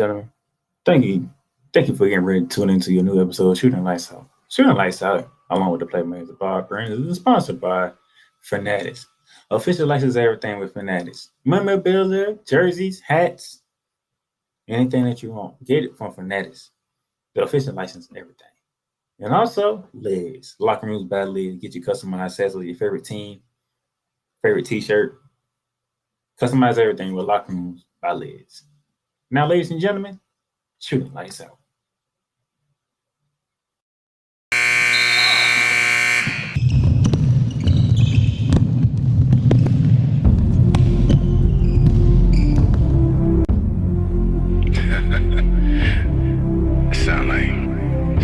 Gentlemen, thank you. Thank you for getting ready to tune into your new episode of Shooting Lights Out. Shooting Lights Out, along with the Playmakers Bar Brand, is sponsored by Fanatics. Official license everything with Fanatics. Memorabilia, jerseys, hats, anything that you want. Get it from Fanatics. The official license everything. And also, Lids. Locker rooms by Lids. Get your customized sets with your favorite team, favorite t-shirt. Customize everything with Locker rooms by Lids. Now, ladies and gentlemen, Shooting Lights Out.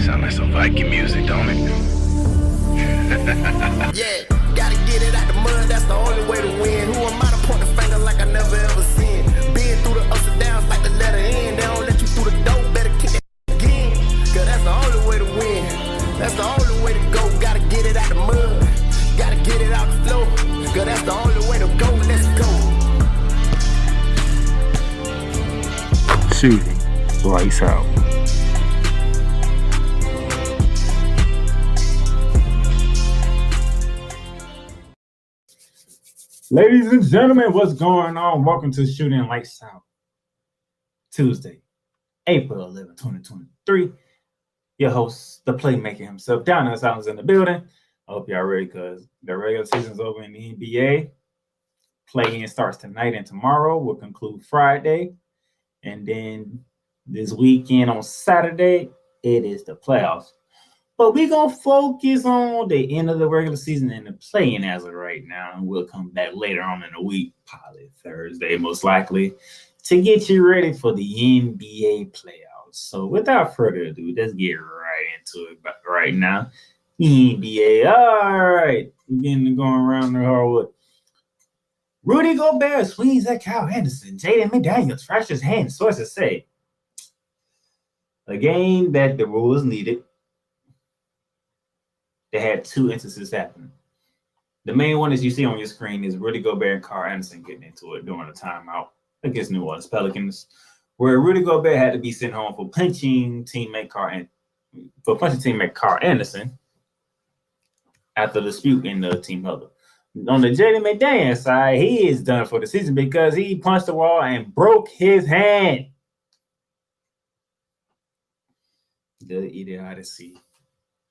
Sound like some Viking music, don't it? Yeah, gotta get it out the mud, that's the only way to win. Who am I to point the finger like I never ever seen? Been through the ups and downs like the letter N. They don't let you through the door, better kick that again. Cause that's the only way to win. That's the only way to go. Gotta get it out the mud, gotta get it out the flow. Cause that's the only way to go, let's go. Shooting Lights Out. Ladies and gentlemen, what's going on? Welcome to Shooting Lights Out. Tuesday, April 11, 2023. Your host, the playmaker himself, Down in the Silence in the building. I hope y'all ready because the regular season's over in the NBA. Play-in starts tonight and tomorrow. We'll conclude Friday. And then this weekend on Saturday, it is the playoffs. But we're going to focus on the end of the regular season and the play-in as of right now. And we'll come back later on in the week, probably Thursday most likely, to get you ready for the NBA playoffs. So without further ado, let's get right into it right now. The NBA, all right. We're getting going around the hardwood. Rudy Gobert swings at Kyle Anderson. Jaden McDaniels thrashes his hand, sources say. A game that the rules needed. They had two instances happen. The main one, as you see on your screen, is Rudy Gobert and Carl Anderson getting into it during a timeout against New Orleans Pelicans, where Rudy Gobert had to be sent home for punching teammate Carl Anderson after the dispute in the team huddle. On the Jaden McDaniels side, he is done for the season because he punched the wall and broke his hand. The idiocy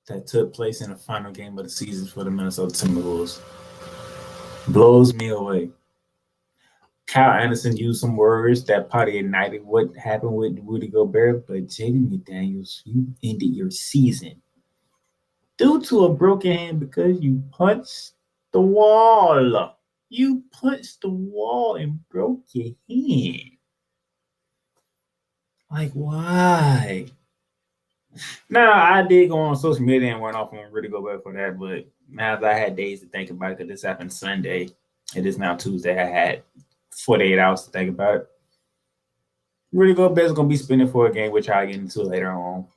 that took place in the final game of the season for the Minnesota Timberwolves blows me away. Kyle Anderson used some words that probably ignited what happened with Rudy Gobert, but Jaden McDaniels, you ended your season due to a broken hand because you punched the wall. You punched the wall and broke your hand. Like, why? Now, I did go on social media and went off on Rudy Gobert for that, but now that I had days to think about it, because this happened Sunday, it is now Tuesday, I had 48 hours to think about it. Rudy Gobert is going to be spinning for a game, which I'll get into later on.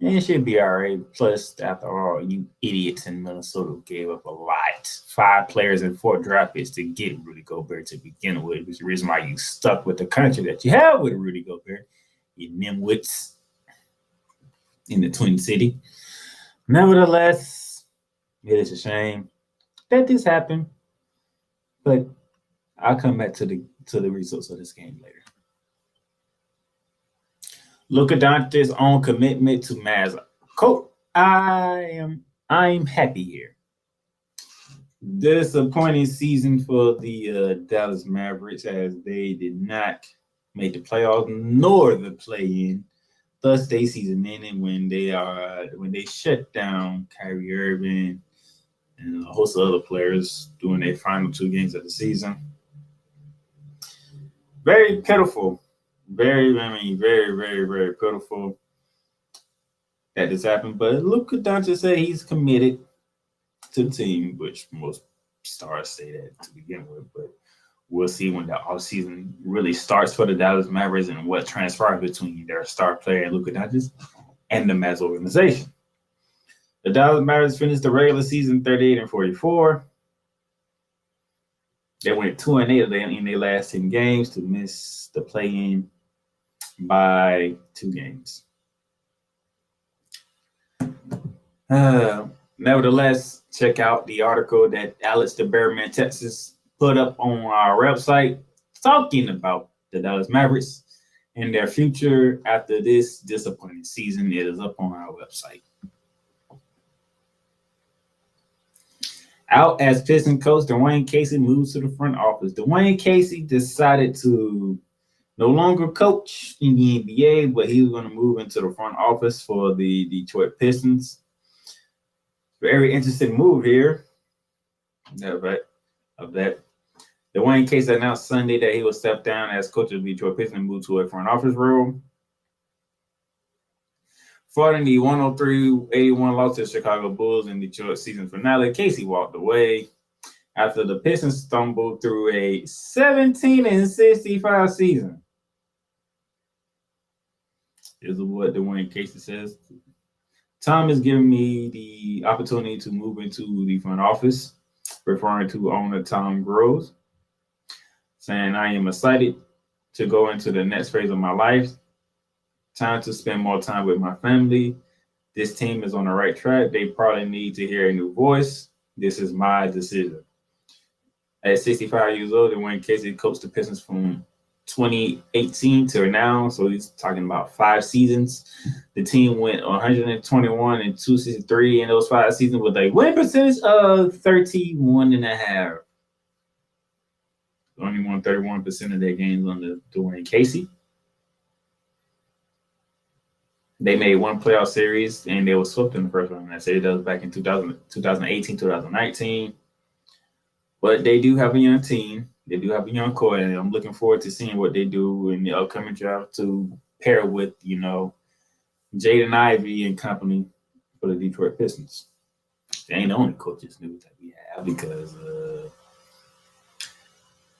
And it should be all right. Plus, after all, you idiots in Minnesota gave up a lot. 5 players and 4 draft picks to get Rudy Gobert to begin with, which is the reason why you stuck with the country that you have with Rudy Gobert. You nimwits in the Twin City. Nevertheless, it is a shame that this happened, but I'll come back to the results of this game later. Luka Doncic's own commitment to Mavs. Coach, I'm happy here. Disappointing season for the Dallas Mavericks as they did not make the playoffs nor the play-in. Thus, their season ended when they shut down Kyrie Irving and a host of other players during their final 2 games of the season. Very pitiful. Very, very pitiful that this happened. But Luka Doncic said he's committed to the team, which most stars say that to begin with. But we'll see when the offseason really starts for the Dallas Mavericks and what transpires between their star player, Luka Doncic, and the Mavs organization. The Dallas Mavericks finished the regular season 38-44. They went 2-8 in their last 10 games to miss the play-in by 2 games. Nevertheless, check out the article that Alex the Bearman Texas put up on our website talking about the Dallas Mavericks and their future after this disappointing season. It is up on our website. Out as Pistons coach, Dwayne Casey moves to the front office. Dwayne Casey decided to no longer coach in the NBA, but he was going to move into the front office for the Detroit Pistons. Very interesting move here. Of that. Dwayne Casey announced Sunday that he will step down as coach of the Detroit Pistons and move to a front office role. Following the 103-81 loss to the Chicago Bulls in Detroit season finale, Casey walked away after the Pistons stumbled through a 17-65 season. This is what Dwayne Casey says. Tom is giving me the opportunity to move into the front office, referring to owner Tom Groves, saying, I am excited to go into the next phase of my life. Time to spend more time with my family. This team is on the right track. They probably need to hear a new voice. This is my decision. At 65 years old, Dwayne Casey coached the Pistons from 2018 to now, so he's talking about 5 seasons. The team went 121 and 263 in those 5 seasons with a win percentage of 31.5. Only won 31% of their games under Dwayne Casey. They made one playoff series and they were swept in the first round. I say that was back in 2018, 2019. But they do have a young team. They do have a young core, and I'm looking forward to seeing what they do in the upcoming draft to pair with, Jaden Ivey and company for the Detroit Pistons. They ain't the only coaches news that we have because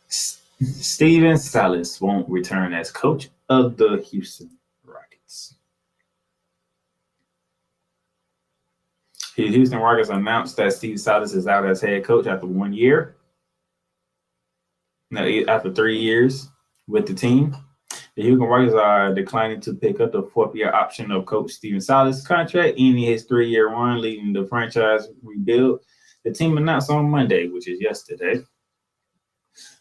Steven Silas won't return as coach of the Houston Rockets. The Houston Rockets announced that Steve Silas is out as head coach after 1 year. No, after 3 years with the team. The Houston Rockets are declining to pick up the 4th-year option of Coach Steven Silas' contract, ending his 3-year run, leading the franchise rebuild. The team announced on Monday, which is yesterday.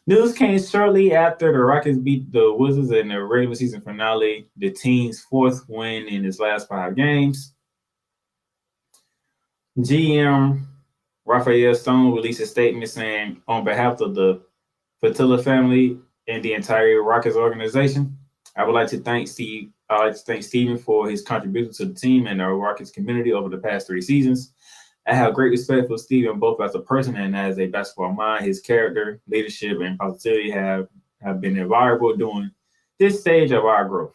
News came shortly after the Rockets beat the Wizards in the regular season finale, the team's 4th win in its last 5 games. GM Raphael Stone released a statement saying, on behalf of the Fatilla family and the entire Rockets organization, I would like to thank Steven for his contribution to the team and the Rockets community over the past 3 seasons. I have great respect for Steven both as a person and as a basketball mind. His character, leadership, and positivity have been invaluable during this stage of our growth.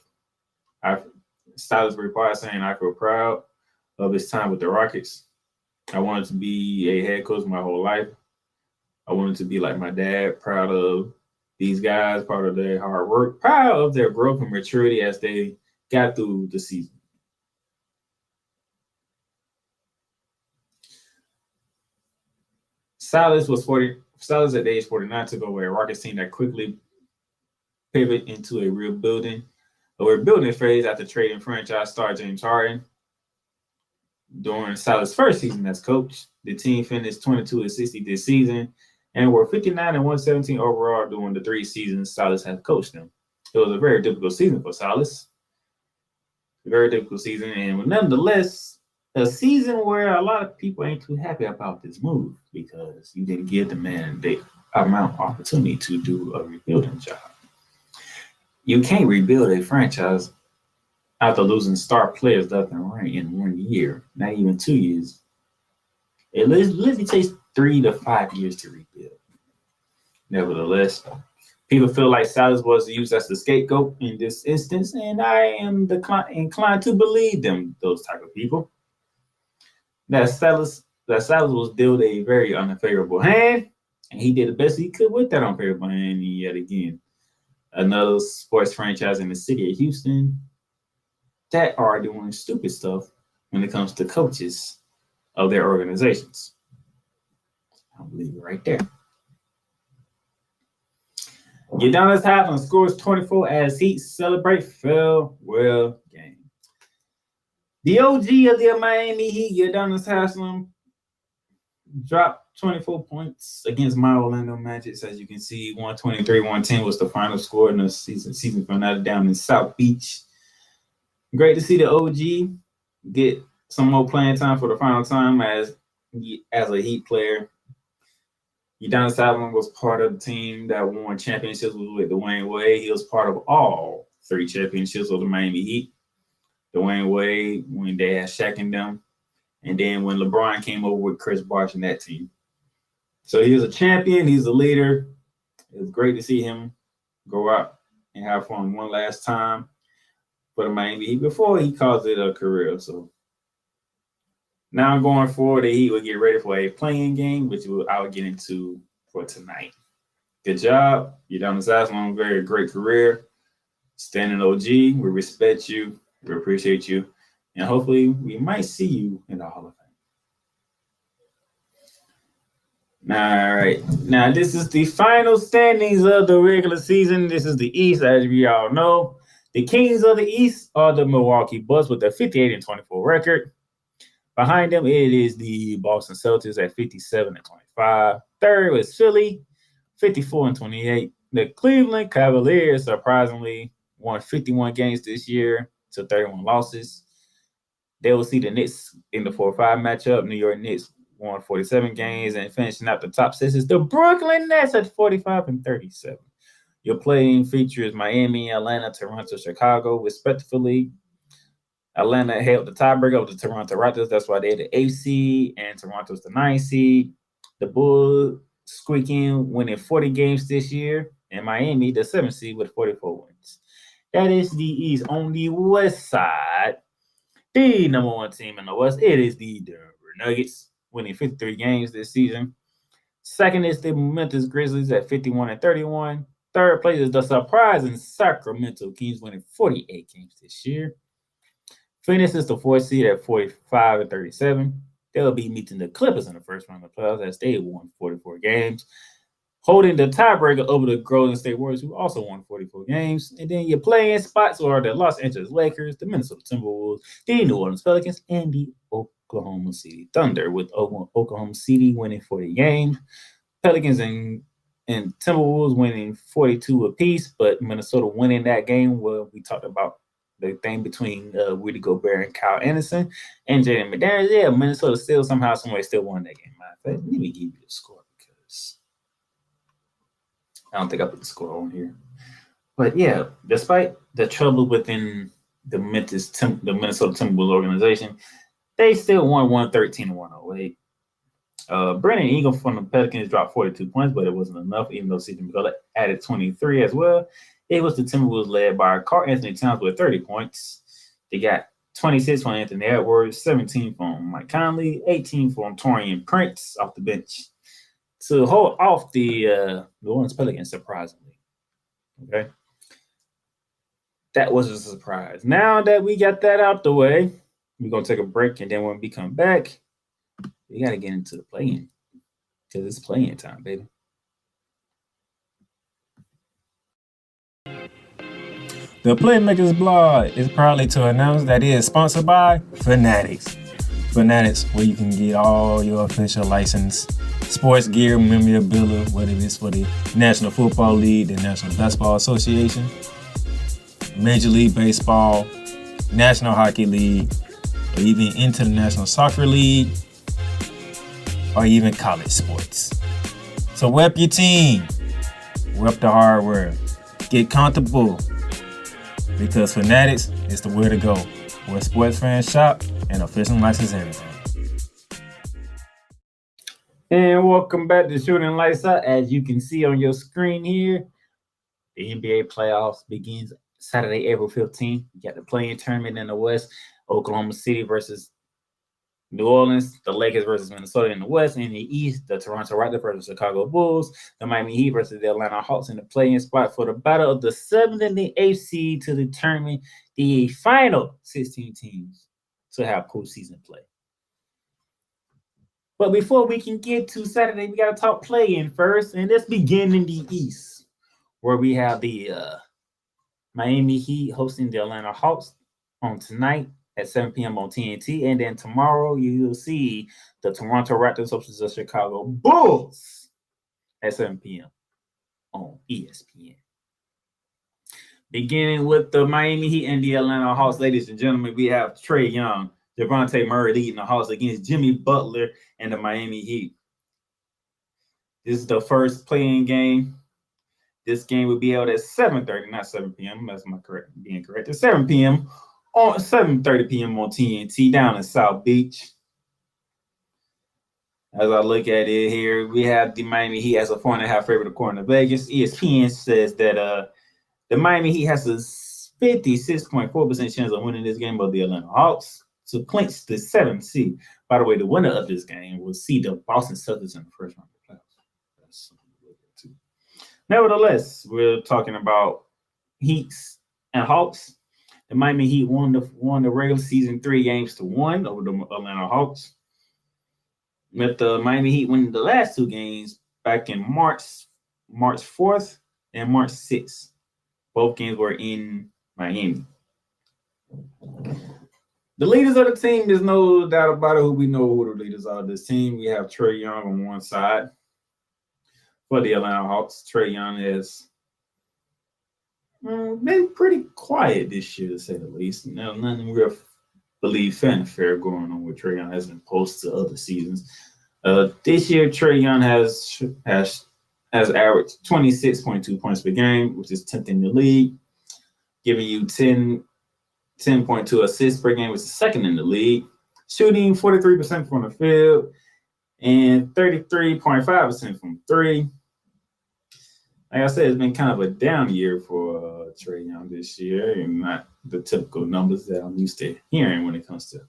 Silas replied saying, I feel proud of his time with the Rockets. I wanted to be a head coach my whole life. I wanted to be like my dad, proud of these guys, proud of their hard work, proud of their growth and maturity as they got through the season. Silas at age 49 took over a Rockets team that quickly pivoted into a rebuilding phase after trading franchise star James Harden. During Silas' first season as coach, the team finished 22-60 this season and were 59-117 overall during the 3 seasons Silas had coached them. It was a very difficult season for Silas. A very difficult season, and nonetheless, a season where a lot of people ain't too happy about this move because you didn't give the man the amount of opportunity to do a rebuilding job. You can't rebuild a franchise after losing star players left and right in 1 year, not even 2 years. It literally takes 3 to 5 years to rebuild. Nevertheless, people feel like Silas was used as the scapegoat in this instance, and I am inclined to believe them, those type of people. That Silas was dealt a very unfavorable hand, and he did the best he could with that unfavorable hand. And yet again, another sports franchise in the city of Houston that are doing stupid stuff when it comes to coaches of their organizations. I'll leave it right there. Udonis Haslem scores 24 as Heat celebrate farewell game. The OG of the Miami Heat, Udonis Haslem, dropped 24 points against my Orlando Magic. As you can see, 123-110 was the final score in the season finale down in South Beach. Great to see the OG get some more playing time for the final time as a Heat player. Udonis Haslem was part of the team that won championships with Dwayne Wade. He was part of all 3 championships of the Miami Heat. Dwayne Wade, when they had Shaq and them, and then when LeBron came over with Chris Bosh and that team. So he was a champion. He's a leader. It was great to see him go out and have fun one last time for the Miami Heat before he calls it a career. So now going forward, the Heat will get ready for a playing game, which I will get into for tonight. Good job. Udonis Haslem, very great career. Standing OG, we respect you. We appreciate you. And hopefully we might see you in the Hall of Fame. All right. Now, this is the final standings of the regular season. This is the East, as we all know. The Kings of the East are the Milwaukee Bucks with a 58-24 record. Behind them, it is the Boston Celtics at 57-25. Third is Philly, 54-28. The Cleveland Cavaliers, surprisingly, won 51 games this year to 31 losses. They will see the Knicks in the 4-5 matchup. New York Knicks won 47 games, and finishing out the top 6 is the Brooklyn Nets at 45-37. Your playing features Miami, Atlanta, Toronto, Chicago, respectively. Atlanta held the tiebreaker of the Toronto Raptors. That's why they're the 8th seed, and Toronto's the 9th seed. The Bulls squeaking, winning 40 games this year, and Miami, the 7th seed, with 44 wins. That is the East. On the West side, the number 1 team in the West, it is the Denver Nuggets, winning 53 games this season. Second is the Memphis Grizzlies at 51-31. Third place is the surprising Sacramento Kings, winning 48 games this year. Phoenix is the 4th seed at 45-37. They'll be meeting the Clippers in the first round of the playoffs as they won 44 games, holding the tiebreaker over the Golden State Warriors, who also won 44 games. And then your playing spots are the Los Angeles Lakers, the Minnesota Timberwolves, the New Orleans Pelicans, and the Oklahoma City Thunder, with Oklahoma City winning 40 games. Pelicans and Timberwolves winning 42 apiece, but Minnesota winning that game where we talked about the thing between Rudy Gobert and Kyle Anderson and Jaden McDaniels. Yeah, Minnesota still somehow, someway still won that game. Let me give you the score because I don't think I put the score on here. But yeah, despite the trouble within the Minnesota Timberwolves organization, they still won 113-108. Brandon Ingram from the Pelicans dropped 42 points, but it wasn't enough, even though CJ McCullough added 23 as well. It was the Timberwolves led by Karl Anthony Towns with 30 points. They got 26 from Anthony Edwards, 17 from Mike Conley, 18 from Taurean Prince off the bench to hold off the New Orleans Pelicans, surprisingly. Okay. That was a surprise. Now that we got that out the way, we're going to take a break, and then when we come back, we got to get into the play-in because it's play-in time, baby. The Playmakers blog is proudly to announce that it is sponsored by Fanatics. Fanatics, where you can get all your official licensed sports gear, memorabilia, whether it's for the National Football League, the National Basketball Association, Major League Baseball, National Hockey League, or even International Soccer League, or even college sports. So rep your team, rep the hardware, get comfortable, because Fanatics is the way to go, where sports fans shop and official license everything. And welcome back to Shooting Lights Out. As you can see on your screen here, the NBA playoffs begins Saturday, April 15th. You got the play-in tournament in the West, Oklahoma City versus New Orleans, the Lakers versus Minnesota in the West. In the East, the Toronto Raptors versus Chicago Bulls, the Miami Heat versus the Atlanta Hawks in the play-in spot for the battle of the 7th and the 8th seed to determine the final 16 teams to have postseason play. But before we can get to Saturday, we got to talk play-in first, and let's begin in the East, where we have the Miami Heat hosting the Atlanta Hawks on tonight at 7 p.m. on TNT. And then tomorrow you'll see the Toronto Raptors hosting the Chicago Bulls at 7 p.m. on ESPN. Beginning with the Miami Heat and the Atlanta Hawks, ladies and gentlemen, we have Trae Young, Javonte Murray leading the Hawks against Jimmy Butler and the Miami Heat. This is the first playing game. This game will be held at 7:30, not 7 p.m. That's my being correct. At 7 p.m. on 7:30 p.m. on TNT down in South Beach. As I look at it here, we have the Miami Heat as a 4.5 favorite according to Vegas. ESPN says that the Miami Heat has a 56.4% chance of winning this game, but the Atlanta Hawks to clinch the 7th seed. By the way, the winner of this game will see the Boston Celtics in the first round of the playoffs. That's something to look at too. Nevertheless, we're talking about Heats and Hawks. The Miami Heat won the regular season 3-1 over the Atlanta Hawks. With the Miami Heat winning the last 2 games back in March 4th and March 6th. Both games were in Miami. The leaders of the team, there's no doubt about it. We know who the leaders are of this team. We have Trae Young on one side. For the Atlanta Hawks, Trae Young has been pretty quiet this year, to say the least. Now, nothing real fanfare going on with Trae Young as opposed to other seasons. This year, Trae Young has averaged 26.2 points per game, which is 10th in the league, giving you 10.2 assists per game, which is 2nd in the league, shooting 43% from the field and 33.5% from 3. Like I said, it's been kind of a down year for Trae Young this year, and not the typical numbers that I'm used to hearing when it comes to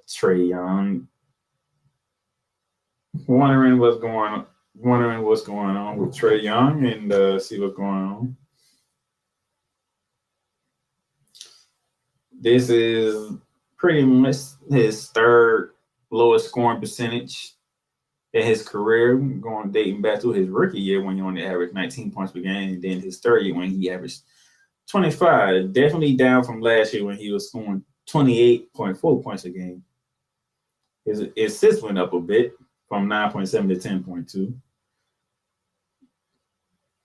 Trae Young. Wondering what's going on with Trae Young and see what's going on. This is pretty much his 3rd lowest scoring percentage in his career, dating back to his rookie year when he only averaged 19 points per game, and then his 3rd year when he averaged 25. Definitely down from last year when he was scoring 28.4 points a game. His assists went up a bit from 9.7 to 10.2.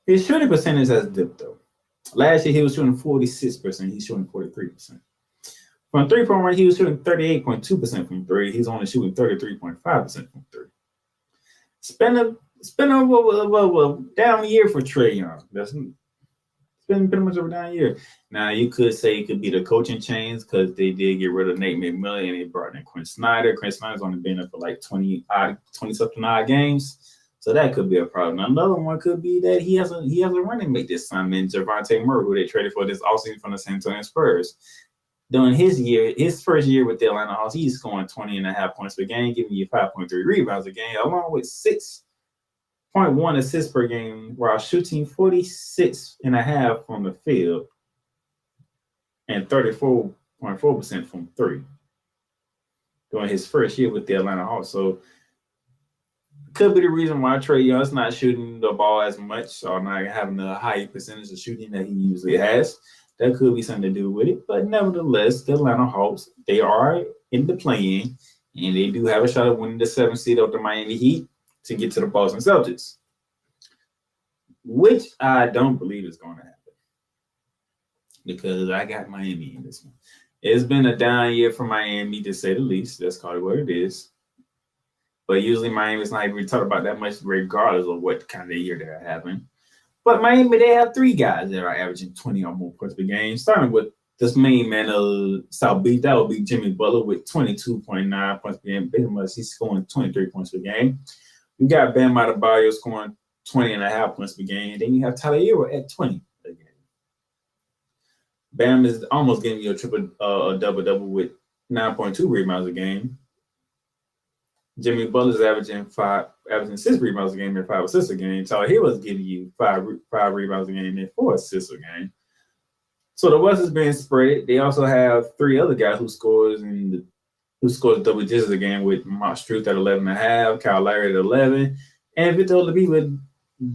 His shooting percentage has dipped though. Last year he was shooting 46%. He's shooting 43%. From 3-point range, he was shooting 38.2% from 3. He's only shooting 33.5% from 3. It's been a down year for Trae Young. It's been pretty much a down year. Now, you could say it could be the coaching change because they did get rid of Nate McMillan and they brought in Quinn Snyder. Quinn Snyder's only been there for like 20-something odd games. So that could be a problem. Another one could be that he has a running mate this time in Javonte Murray, who they traded for this offseason from the San Antonio Spurs. During his first year with the Atlanta Hawks, he's scoring 20.5 points per game, giving you 5.3 rebounds a game, along with 6.1 assists per game, while shooting 46.5% from the field and 34.4% from 3 during his first year with the Atlanta Hawks. So could be the reason why Trae Young's not shooting the ball as much or not having a high percentage of shooting that he usually has. That could be something to do with it. But nevertheless, the Atlanta Hawks, they are in the play-in, and they do have a shot at winning the 7th seed of the Miami Heat to get to the Boston Celtics, which I don't believe is going to happen because I got Miami in this one. It's been a down year for Miami, to say the least. Let's call it what it is. But usually Miami's not even talked about that much regardless of what kind of year they're having. But Miami, they have 3 guys that are averaging 20 or more points per game, starting with this main man of South Beach. That would be Jimmy Butler with 22.9 points per game. Pretty much he's scoring 23 points per game. You got Bam Adebayo scoring 20.5 points per game. And then you have Tyler Hero at 20 per game. Bam is almost giving you a double-double with 9.2 rebounds a game. Jimmy Butler's averaging 6 rebounds a game and 5 assists a game. Tyler Hero's giving you 5 rebounds a game and 4 assists a game. So the West is being spread. They also have 3 other guys who scores double digits a game with Mark Struth at 11.5, Kyle Lowry at 11, and Victor Oladipo with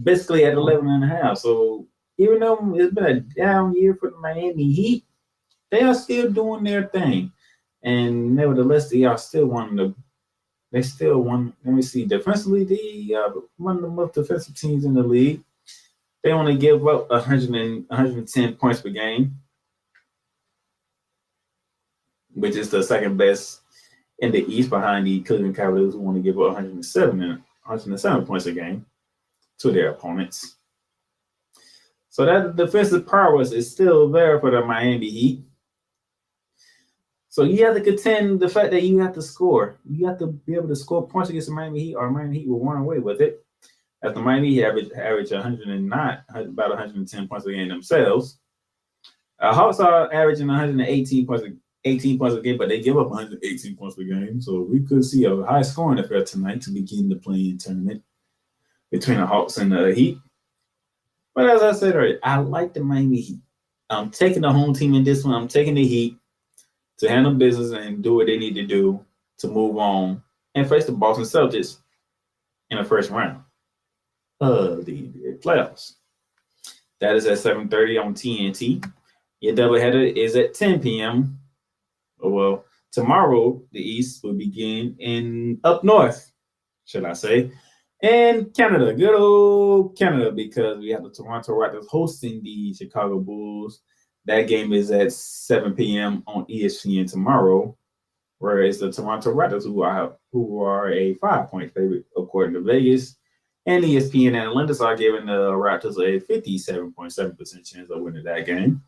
basically at 11.5. So even though it's been a down year for the Miami Heat, they are still doing their thing. And nevertheless, they are still one of the. They still won. Let me see. Defensively, they one of the most defensive teams in the league. They only give up 110 points per game, which is the second best in the East behind the Cleveland Cavaliers, who only give up 107 points a game to their opponents. So that defensive prowess is still there for the Miami Heat. So you have to contend the fact that you have to score. You have to be able to score points against the Miami Heat, or Miami Heat will run away with it. As the Miami Heat average 109, about 110 points a game themselves. Hawks are averaging 118 points a game, but they give up 118 points per game. So we could see a high scoring affair tonight to begin the play-in tournament between the Hawks and the Heat. But as I said earlier, I like the Miami Heat. I'm taking the home team in this one. I'm taking the Heat to handle business and do what they need to do to move on and face the Boston Celtics in the first round of the NBA playoffs. That is at 7:30 on TNT. Your doubleheader is at 10 p.m. Well, tomorrow the East will begin in up north, should I say, in Canada, good old Canada, because we have the Toronto Raptors hosting the Chicago Bulls. That game is at 7 p.m. on ESPN tomorrow, whereas the Toronto Raptors, who are a 5-point favorite according to Vegas, and ESPN analysts are giving the Raptors a 57.7% chance of winning that game.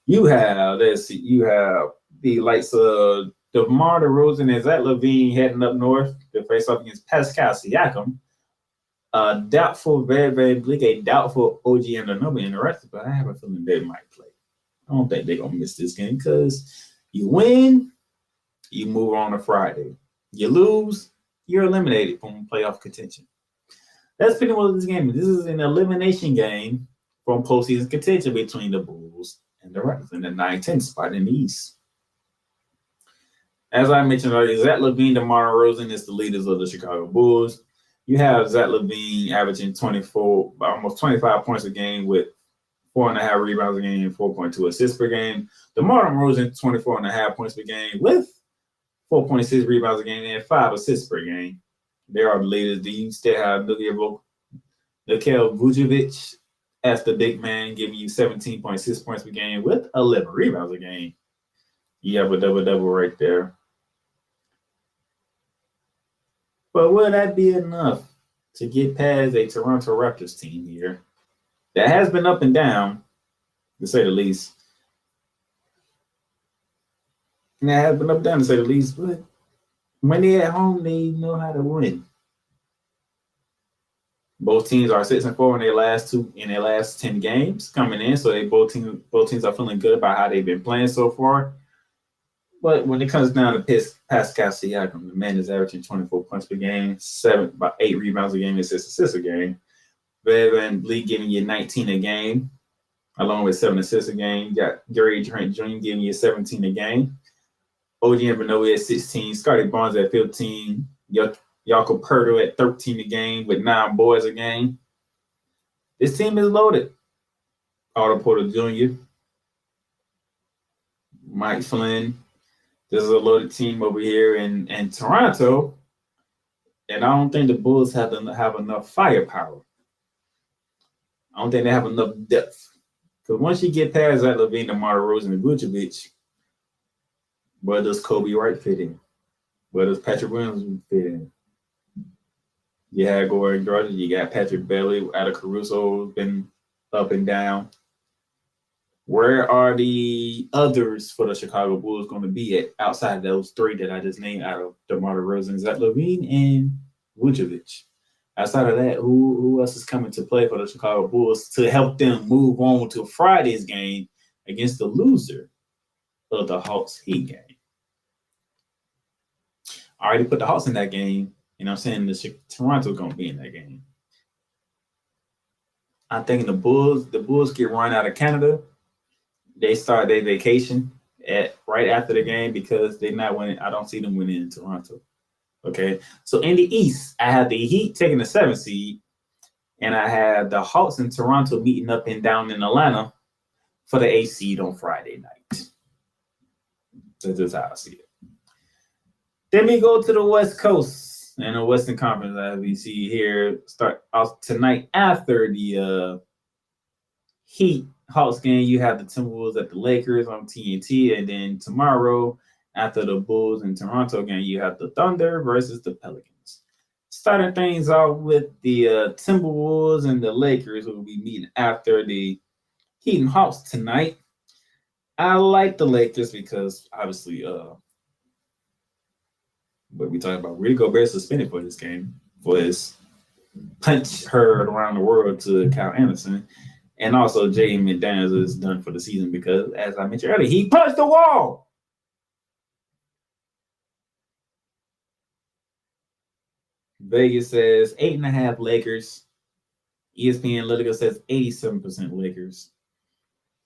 You have the likes of DeMar DeRozan and Zach LaVine heading up north to face off against Pascal Siakam. Doubtful, very, very bleak, a doubtful OG Anunoby in the rest, but I have a feeling they might play. I don't think they're going to miss this game because you win, you move on to Friday. You lose, you're eliminated from playoff contention. That's pretty much what this game is. This is an elimination game from postseason contention between the Bulls and the Raptors in the 9-10 spot in the East. As I mentioned earlier, Zach LaVine, DeMar DeRozan is the leaders of the Chicago Bulls. You have Zach LaVine averaging almost 25 points a game with 4.5 rebounds a game, 4.2 assists per game. DeMar DeRozan, 24.5 points per game with 4.6 rebounds a game and 5 assists per game. They are the leaders. You still have Nikola Vucevic as the big man, giving you 17.6 points per game with 11 rebounds a game. You have a double-double right there. But will that be enough to get past a Toronto Raptors team here that has been up and down, to say the least? And that has been up and down, to say the least. But when they're at home, they know how to win. Both teams are 6-4 in their last 10 games coming in, so both teams are feeling good about how they've been playing so far. But when it comes down to Pascal Siakam, the man is averaging 24 points per game, about 8 rebounds a game, and 6 assists a game. Van Vliet giving you 19 a game, along with 7 assists a game. You got Gary Trent Jr. giving you 17 a game. OG Anunoby at 16, Scotty Barnes at 15, Jakob Poeltl at 13 a game with 9 boards a game. This team is loaded. Otto Porter Jr., Mike Flynn. This is a loaded team over here in Toronto, and I don't think the Bulls have enough firepower. I don't think they have enough depth. Because once you get past that, LaVine, DeMar DeRozan, and Vucevic, where does Kobe Wright fit in? Where does Patrick Williams fit in? You had Gordon Dragic, you got Patrick Beverley, Adam Caruso, been up and down. Where are the others for the Chicago Bulls going to be at outside of those 3 that I just named out of DeMar DeRozan, Zach LaVine, and Vucevic? Outside of that, who else is coming to play for the Chicago Bulls to help them move on to Friday's game against the loser of the Hawks Heat game? I already put the Hawks in that game, and I'm saying Toronto's going to be in that game. I'm thinking the Bulls get run out of Canada. They start their vacation right after the game because they're not winning. I don't see them winning in Toronto. Okay, so in the East, I have the Heat taking the 7th seed, And I have the Hawks in Toronto meeting up and down in Atlanta for the 8th seed on Friday night. That's just how I see it. Then we go to the West Coast and the Western Conference, as we see here, start off tonight after the Heat Hawks game. You have the Timberwolves at the Lakers on TNT, and then tomorrow after the Bulls and Toronto game, you have the Thunder versus the Pelicans. Starting things off with the Timberwolves and the Lakers, who will be meeting after the Heat and Hawks tonight. I like the Lakers because obviously, what we talking about, Rudy Gobert suspended for this game for his punch heard around the world to Kyle Anderson. And also, Jaden McDaniels is done for the season because, as I mentioned earlier, he punched the wall. Vegas says 8.5 Lakers. ESPN Analytica says 87% Lakers.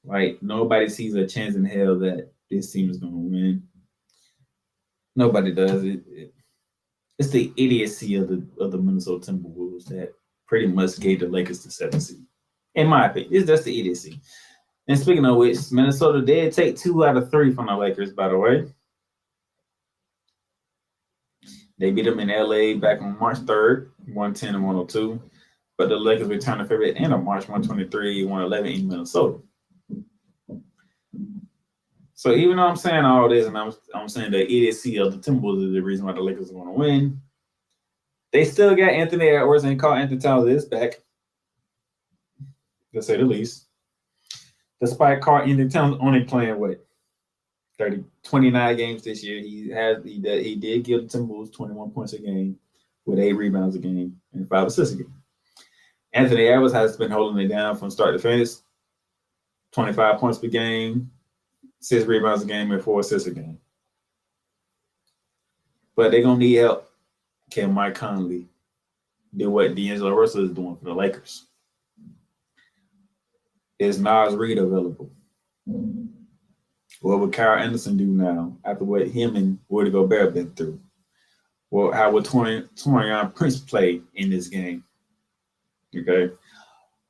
Like, nobody sees a chance in hell that this team is going to win. Nobody does it. It's the idiocy of the Minnesota Timberwolves that pretty much gave the Lakers the 7th seed. In my opinion, it's just the idiocy. And speaking of which, Minnesota did take 2 out of 3 from the Lakers, by the way. They beat them in LA back on March 3rd, 110 and 102. But the Lakers returned the favorite at the end of March, 123, 111 in Minnesota. So even though I'm saying all this, and I'm saying the idiocy of the Timberwolves is the reason why the Lakers are going to win, they still got Anthony Edwards and Carl Anthony Towns is back, to say the least. Despite Carl Anthony Towns only playing 29 games this year, he did give the Timberwolves 21 points a game with 8 rebounds a game and 5 assists a game. Anthony Edwards has been holding it down from start to finish, 25 points per game, 6 rebounds a game, and 4 assists a game. But they're going to need help. Can Mike Conley do what D'Angelo Russell is doing for the Lakers? Is Naz Reid available? What would Kyle Anderson do now after what him and Rudy Gobert have been through? Well, how would Taurean Prince play in this game? Okay.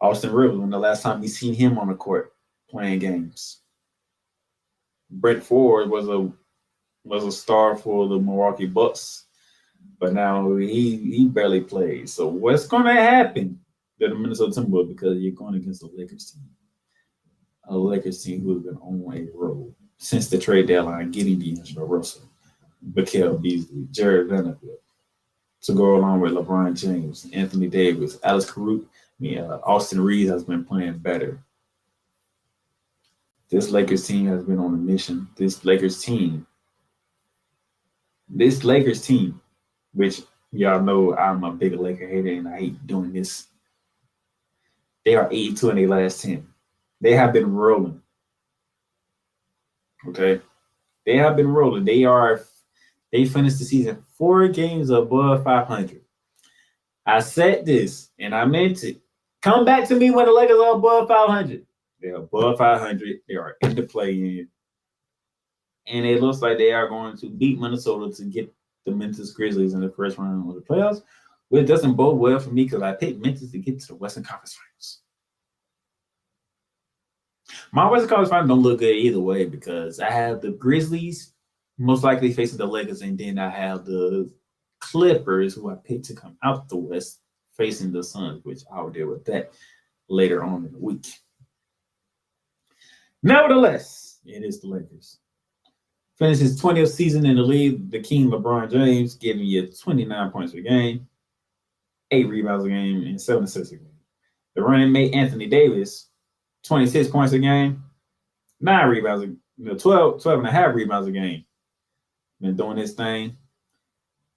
Austin Rivers, when the last time we seen him on the court playing games? Brett Ford was a star for the Milwaukee Bucks, but now he barely plays. So what's going to happen to the Minnesota Timberwolves, because you're going against the Lakers team? A Lakers team who has been on a roll since the trade deadline, getting D'Angelo Russell, Mikal Beasley, Jared Vanderbilt, to go along with LeBron James, Anthony Davis, Alex Caruth. Austin Reeves has been playing better. This Lakers team has been on a mission. This Lakers team, which y'all know I'm a big Laker hater and I hate doing this. They are 82 in their last 10. They have been rolling. Okay? They have been rolling. They finished the season 4 games above 500. I said this and I meant it. Come back to me when the Lakers are above 500. They're above 500. They are in the play-in. And it looks like they are going to beat Minnesota to get the Memphis Grizzlies in the first round of the playoffs, which doesn't bode well for me because I picked Memphis to get to the Western Conference Finals. My Western Conference Finals don't look good either way because I have the Grizzlies most likely facing the Lakers, and then I have the Clippers, who I picked to come out the West, facing the Suns, which I'll deal with that later on in the week. Nevertheless, it is the Lakers. Finished his 20th season in the league, the King LeBron James, giving you 29 points a game, 8 rebounds a game, and 7 assists a game. The running mate Anthony Davis, 26 points a game, 9 rebounds, 12 and a half rebounds a game. Been doing this thing.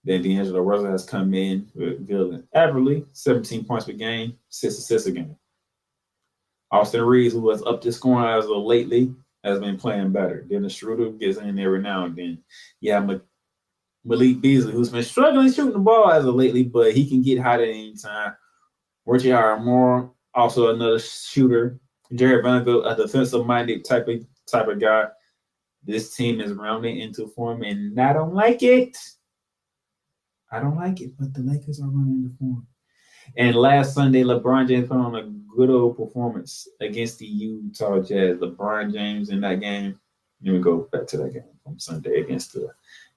Then D'Angelo Russell has come in with Dylan Everly, 17 points per game, 6 assists a game. Austin Reeves, who was up to scoring as of lately, has been playing better. Dennis Schroeder gets in every now and then. Yeah, Malik Beasley, who's been struggling shooting the ball as of lately, but he can get hot at any time. Richie Moore, also another shooter. Jared Vanderbilt, a defensive-minded type of guy. This team is rounding into form, and I don't like it. I don't like it, but the Lakers are running into form. And last Sunday, LeBron James put on a good old performance against the Utah Jazz. LeBron James in that game. Let me go back to that game from Sunday against the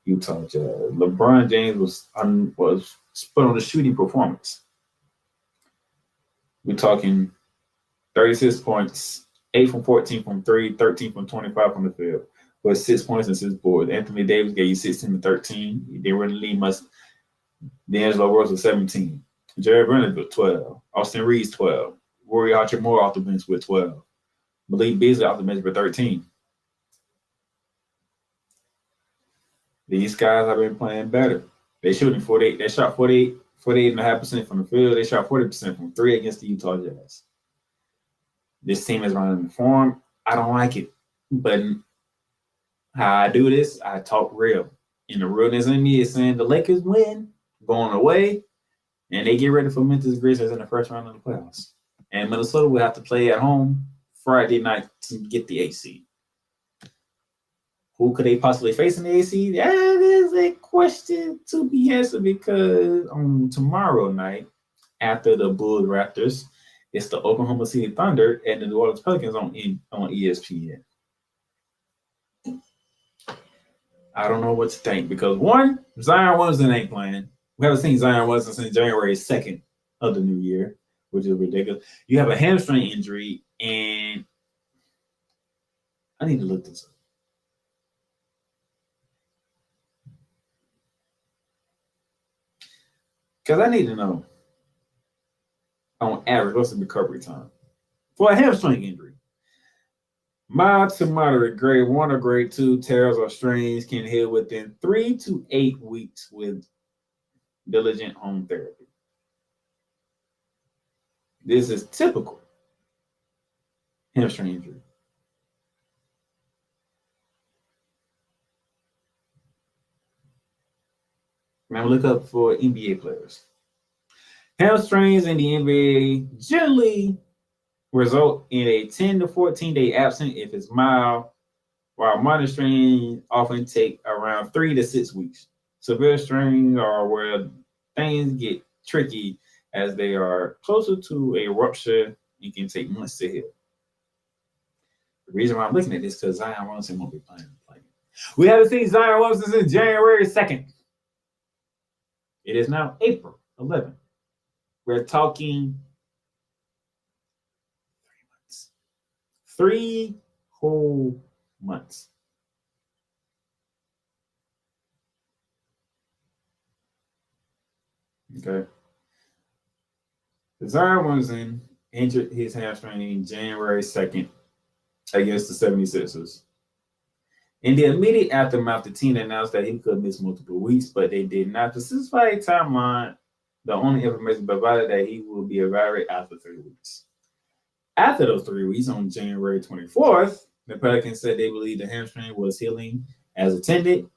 Utah Jazz. LeBron James was put on a shooting performance. We're talking 36 points, 8 from 14 from 3, 13 from 25 from the field, with 6 points and 6 boards. Anthony Davis gave you 16 and 13. He didn't really lead much. D'Angelo Russell was 17. Jared Brennan with 12. Austin Reeves 12. Rory Hachimura off the bench with 12. Malik Beasley off the bench with 13. These guys have been playing better. They shooting 48. They shot 48.5% from the field. They shot 40% from 3 against the Utah Jazz. This team is running the form. I don't like it. But how I do this, I talk real. And the realness in me is saying the Lakers win, going away, and they get ready for Memphis Grizzlies in the first round of the playoffs. And Minnesota will have to play at home Friday night to get the 8th seed. Who could they possibly face in the 8th seed? That is a question to be answered because on tomorrow night, after the Bulls Raptors, it's the Oklahoma City Thunder and the New Orleans Pelicans on ESPN. I don't know what to think because one, Zion Williamson ain't playing. We haven't seen Zion Williamson since January 2nd of the new year, which is ridiculous. You have a hamstring injury, and I need to look this up. Because I need to know, on average, what's the recovery time for a hamstring injury? Mild to moderate grade 1 or grade 2 tears or strains can heal within 3 to 8 weeks with diligent home therapy. This is typical hamstring injury. Now look up for NBA players. Hamstrings in the NBA generally result in a 10 to 14 day absence if it's mild, while minor strains often take around 3 to 6 weeks. Severe strains are where things get tricky as they are closer to a rupture and can take months to heal. The reason why I'm looking at this is because Zion Williamson won't be playing. We haven't seen Zion Williamson since January 2nd. It is now April 11th. We're talking 3 months. 3 whole months. Okay. Zion Williamson injured his hamstring January 2nd against the 76ers. In the immediate aftermath, the team announced that he could miss multiple weeks, but they did not specify a timeline. The only information provided that he will be evaluated after 3 weeks. After those 3 weeks, on January 24th, the Pelicans said they believed the hamstring was healing as intended,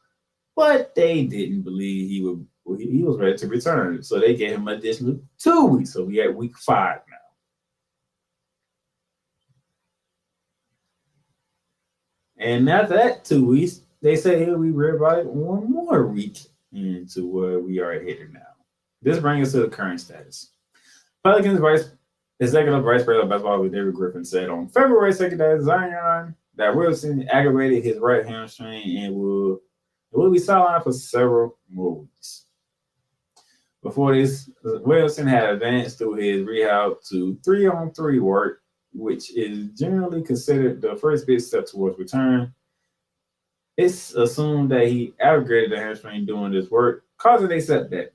but they didn't believe he was ready to return. So they gave him an additional 2 weeks. So we at week 5 now. And after that 2 weeks, they say he'll be ready by 1 more week into where we are headed now. This brings us to the current status. Pelicans Executive Vice President of Basketball David Griffin said on February 2nd that Wilson aggravated his right hamstring and will be sidelined for several more weeks. Before this, Wilson had advanced through his rehab to 3-on-3 work, which is generally considered the first big step towards return. It's assumed that he aggravated the hamstring doing this work, causing a setback.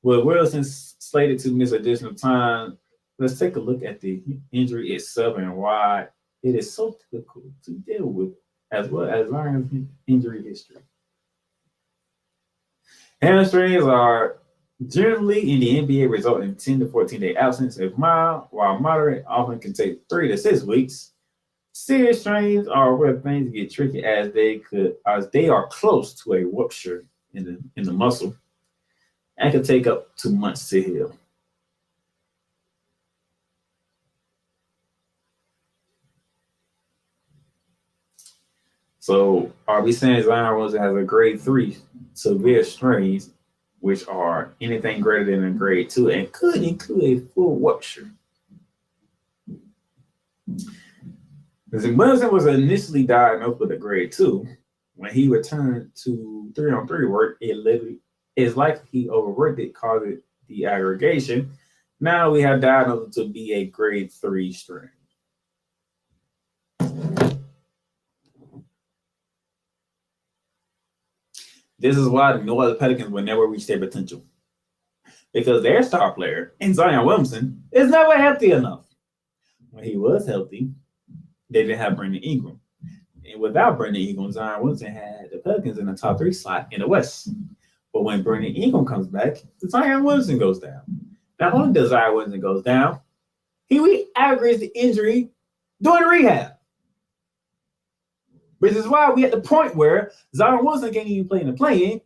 With Wilson slated to miss additional time, let's take a look at the injury itself and why it is so difficult to deal with, as well as learning injury history. Hamstrings are generally in the NBA result in 10 to 14 day absence if mild, while moderate often can take 3 to 6 weeks. Serious strains are where things get tricky as they are close to a rupture in the muscle and can take up to months to heal. So are we saying Zion Williamson has a grade 3 severe strains which are anything greater than a grade 2 and could include a full rupture. Williamson was initially diagnosed with a grade 2. When he returned to 3-on-3 work, it's likely he overworked it, causing the aggregation. Now we have diagnosed to be a grade 3 strain. This is why the New Orleans Pelicans will never reach their potential, because their star player, Zion Williamson, is never healthy enough. When he was healthy, they didn't have Brandon Ingram. And without Brandon Ingram, Zion Williamson had the Pelicans in the top 3 slot in the West. But when Brandon Ingram comes back, Zion Williamson goes down. Not only does Zion Williamson goes down, he re-aggravates the injury during rehab. Which is why we at the point where Zion Williamson can't even play in the play-in.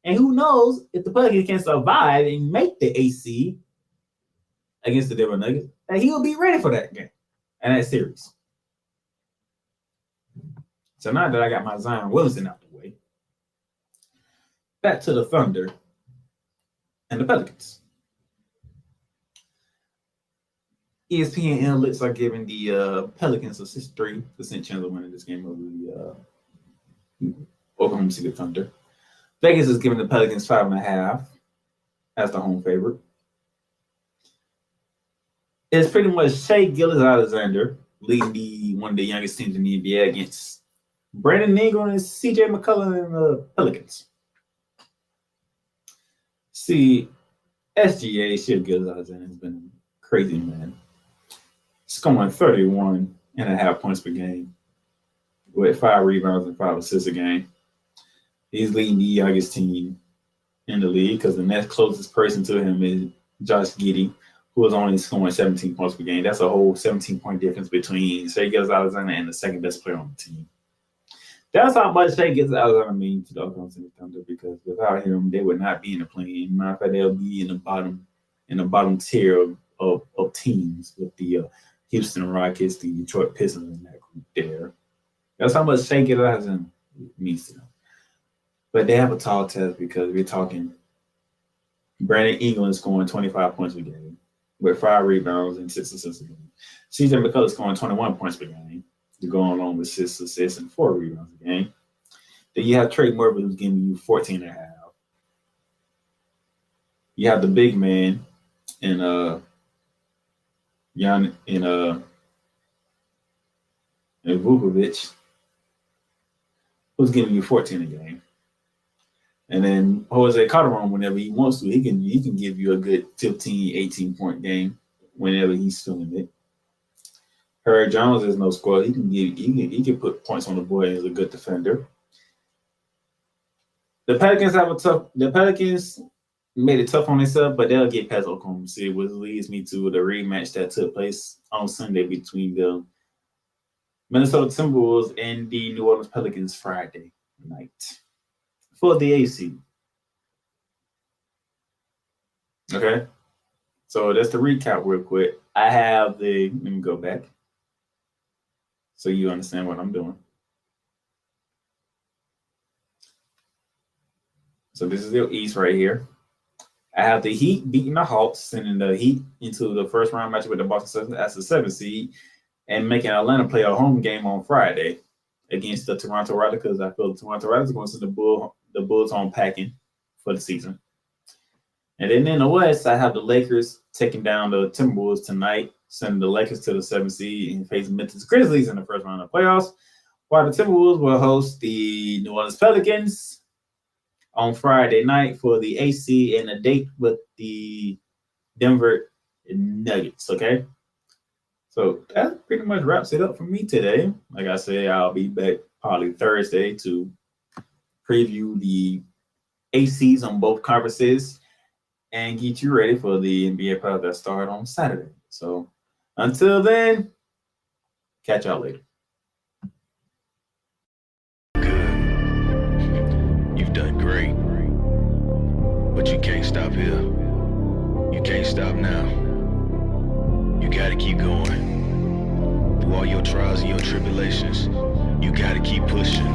And who knows if the Pelicans can survive and make the AC against the Denver Nuggets, that he will be ready for that game and that series. So now that I got my Zion Williamson out the way, back to the Thunder and the Pelicans. ESPN analysts are giving the Pelicans a 6-3% chance of winning this game over the Oklahoma City Thunder. Vegas is giving the Pelicans 5.5 as the home favorite. It's pretty much Shai Gilgeous-Alexander leading one of the youngest teams in the NBA against Brandon Ingram and CJ McCollum and the Pelicans. See, SGA, Shai Gilgeous-Alexander, has been crazy, man. Scoring 31.5 points per game with 5 rebounds and 5 assists a game. He's leading the youngest team in the league because the next closest person to him is Josh Giddey, who is only scoring 17 points per game. That's a whole 17-point difference between Shai Gilgeous-Alexander and the second best player on the team. That's how much Shai Gilgeous-Alexander means to the Oklahoma City Thunder, because without him, they would not be in the play-in. Matter of fact, they'll be in the bottom tier of teams with the Houston Rockets, the Detroit Pistons, and that group there. That's how much Shai Gilgeous-Alexander means to them. But they have a tall test because we're talking Brandon Ingram scoring 25 points per game with 5 rebounds and 6 assists a game. CJ McCollum scoring 21 points per game to go along with 6 assists and 4 rebounds a game. Then you have Trey Murphy, who's giving you 14.5. You have the big man in Vukovic, who's giving you 14 a game. And then Jose Calderon, whenever he wants to, he can give you a good 15, 18-point game whenever he's feeling it. Herb Jones is no scorer. He can put points on the board as a good defender. The Pelicans made it tough on themselves, but they'll get past Oklahoma City, which leads me to the rematch that took place on Sunday between the Minnesota Timberwolves and the New Orleans Pelicans Friday night for the AC. Okay, so that's the recap real quick. I have let me go back so you understand what I'm doing. So this is the East right here. I have the Heat beating the Hawks, sending the Heat into the first round match with the Boston Celtics as the 7th seed, and making Atlanta play a home game on Friday against the Toronto Raptors, because I feel the Toronto Raptors are going to send the Bulls on packing for the season. And then in the West, I have the Lakers taking down the Timberwolves tonight, sending the Lakers to the 7th seed and facing Memphis Grizzlies in the first round of playoffs, while the Timberwolves will host the New Orleans Pelicans on Friday night for the AC and a date with the Denver Nuggets, okay? So that pretty much wraps it up for me today. Like I said, I'll be back probably Thursday to preview the ACs on both conferences and get you ready for the NBA playoffs that start on Saturday. So until then, catch y'all later. You've done great, but you can't stop here. You can't stop now. You gotta keep going. Through all your trials and your tribulations, you gotta keep pushing.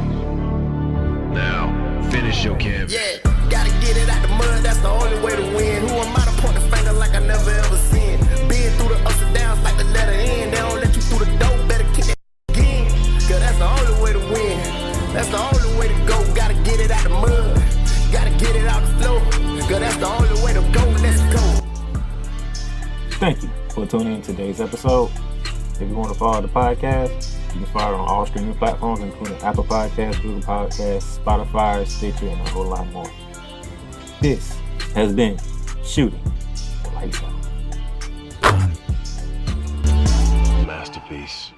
Now, finish your canvas. Yeah. Gotta get it out the mud, that's the only way to win. Who am I to point the finger like I never ever seen? Been through the ups and downs like the letter N. They don't let you through the door, better kick that again. Cause that's the only way to win. That's the only way to go. Gotta get it out the mud. Gotta get it out the floor. Cause that's the only way to go. Let's go. Thank you for tuning in to today's episode. If you want to follow the podcast, you can follow it on all streaming platforms, including Apple Podcasts, Google Podcasts, Spotify, Stitcher, and a whole lot more. This has been Shooting the Lights Out. Masterpiece.